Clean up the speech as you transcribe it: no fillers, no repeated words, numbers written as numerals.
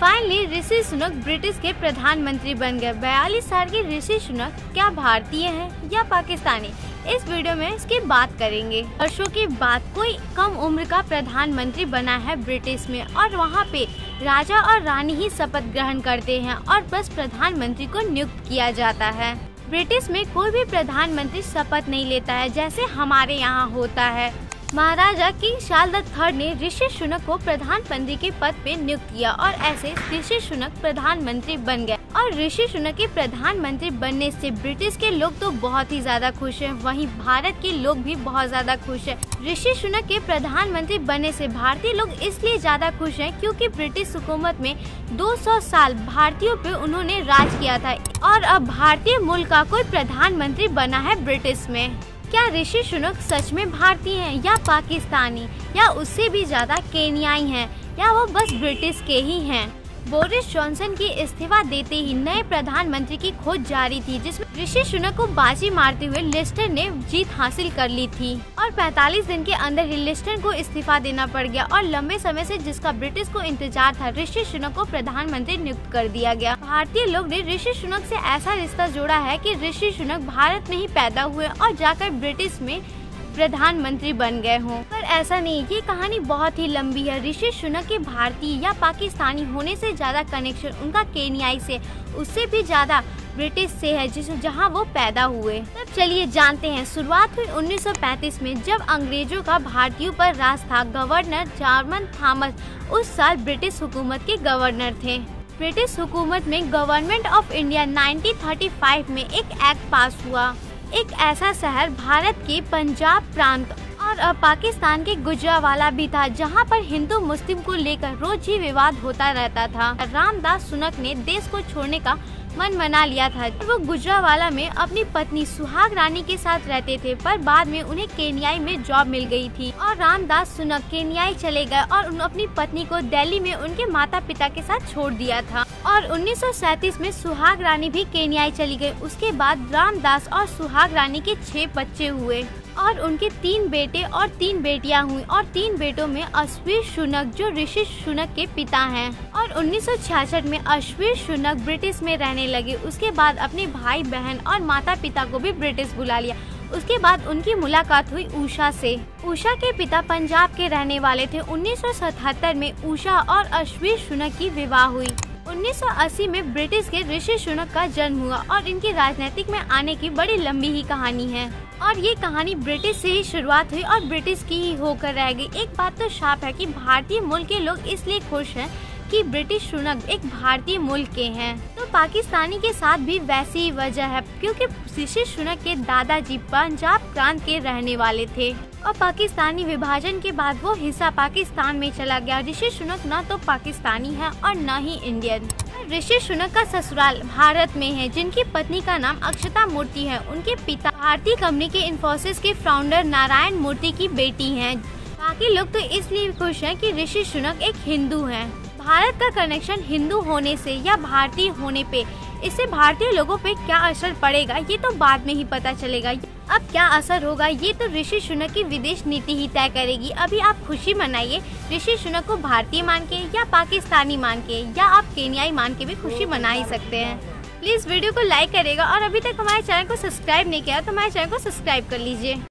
Finally Rishi Sunak British के प्रधानमंत्री बन गए। 42 साल के ऋषि सुनक क्या भारतीय हैं या पाकिस्तानी, इस वीडियो में इसकी बात करेंगे। वर्षों के बाद कोई कम उम्र का प्रधानमंत्री बना है ब्रिटिश में, और वहाँ पे राजा और रानी ही शपथ ग्रहण करते हैं और बस प्रधानमंत्री को नियुक्त किया जाता है। ब्रिटिश में कोई भी प्रधानमंत्री शपथ नहीं लेता है जैसे हमारे यहाँ होता है। महाराजा किंग चार्ल्स III ने ऋषि सुनक को प्रधानमंत्री के पद पे नियुक्त किया और ऐसे ऋषि सुनक प्रधानमंत्री बन गए। और ऋषि सुनक के प्रधानमंत्री बनने से ब्रिटिश के लोग तो बहुत ही ज्यादा खुश हैं, वहीं भारत के लोग भी बहुत ज्यादा खुश हैं। ऋषि सुनक के प्रधानमंत्री बनने से भारतीय लोग इसलिए ज्यादा खुश हैं क्योंकि ब्रिटिश हुकूमत में 200 साल भारतीयों पे उन्होंने राज किया था और अब भारतीय मूल का कोई प्रधानमंत्री बना है ब्रिटिश में। क्या ऋषि सुनक सच में भारतीय हैं या पाकिस्तानी, या उससे भी ज्यादा केन्याई हैं, या वो बस ब्रिटिश के ही हैं? बोरिस जॉनसन की इस्तीफा देते ही नए प्रधानमंत्री की खोज जारी थी, जिसमें ऋषि सुनक को बाजी मारते हुए लिस्टर ने जीत हासिल कर ली थी और 45 दिन के अंदर ही लिस्टर को इस्तीफा देना पड़ गया और लंबे समय से जिसका ब्रिटिश को इंतजार था, ऋषि सुनक को प्रधानमंत्री नियुक्त कर दिया गया। भारतीय लोग ने ऋषि सुनक से ऐसा रिश्ता जोड़ा है कि ऋषि सुनक भारत में ही पैदा हुए और जाकर ब्रिटिश में प्रधानमंत्री बन गए हों, पर ऐसा नहीं। ये कहानी बहुत ही लंबी है। ऋषि सुनक के भारतीय या पाकिस्तानी होने से ज्यादा कनेक्शन उनका केन्याई से, उससे भी ज्यादा ब्रिटिश से है जहां वो पैदा हुए। तब चलिए जानते हैं। शुरुआत हुई 1935 में, जब अंग्रेजों का भारतीयों पर राज था। गवर्नर जॉर्ज थॉमस उस साल ब्रिटिश हुकूमत के गवर्नर थे। ब्रिटिश हुकूमत में गवर्नमेंट ऑफ इंडिया 1935 में एक एक्ट पास हुआ। एक ऐसा शहर भारत के पंजाब प्रांत और पाकिस्तान के गुजरावाला भी था, जहां पर हिंदू मुस्लिम को लेकर रोज ही विवाद होता रहता था। रामदास सुनक ने देश को छोड़ने का मन बना लिया था। वो गुजरावाला में अपनी पत्नी सुहाग रानी के साथ रहते थे, पर बाद में उन्हें केन्याई में जॉब मिल गई थी और रामदास सुनक केन्याई चले गए और अपनी पत्नी को दिल्ली में उनके माता पिता के साथ छोड़ दिया था। और 1937 में सुहाग रानी भी केन्याई चली गई। उसके बाद रामदास और सुहाग रानी के 6 बच्चे हुए और उनके 3 बेटे और 3 बेटियां हुई और 3 बेटों में अश्वीर सुनक जो ऋषि सुनक के पिता हैं। और 1966 में अश्वीर सुनक ब्रिटिश में रहने लगे। उसके बाद अपने भाई बहन और माता पिता को भी ब्रिटिश बुला लिया। उसके बाद उनकी मुलाकात हुई उषा से। उषा के पिता पंजाब के रहने वाले थे। 1977 में उषा और अश्वीर सुनक की विवाह हुई। 1980 में ब्रिटिश के ऋषि सुनक का जन्म हुआ और इनकी राजनीतिक में आने की बड़ी लंबी ही कहानी है और ये कहानी ब्रिटिश से ही शुरुआत हुई और ब्रिटिश की ही होकर रह गई। एक बात तो साफ है कि भारतीय मूल के लोग इसलिए खुश हैं कि ब्रिटिश सुनक एक भारतीय मूल के हैं। तो पाकिस्तानी के साथ भी वैसी ही वजह है, क्योंकि ऋषि सुनक के दादाजी पंजाब प्रांत के रहने वाले थे और पाकिस्तानी विभाजन के बाद वो हिस्सा पाकिस्तान में चला गया। ऋषि सुनक न तो पाकिस्तानी है और न ही इंडियन। ऋषि सुनक का ससुराल भारत में है, जिनकी पत्नी का नाम अक्षता मूर्ति है। उनके पिता भारतीय कंपनी के इन्फोसिस के फाउंडर नारायण मूर्ति की बेटी हैं। बाकी लोग तो इसलिए खुश हैं कि ऋषि सुनक एक हिंदू हैं। भारत का कनेक्शन हिंदू होने से या भारतीय होने पे, इससे भारतीय लोगों पे क्या असर पड़ेगा ये तो बाद में ही पता चलेगा। अब क्या असर होगा ये तो ऋषि सुनक की विदेश नीति ही तय करेगी। अभी आप खुशी मनाइए ऋषि सुनक को भारतीय मान के या पाकिस्तानी मान के, या आप केन्याई मान के भी खुशी मना ही सकते हैं। प्लीज वीडियो को लाइक करेगा और अभी तक हमारे चैनल को सब्सक्राइब नहीं किया तो हमारे चैनल को सब्सक्राइब कर लीजिए।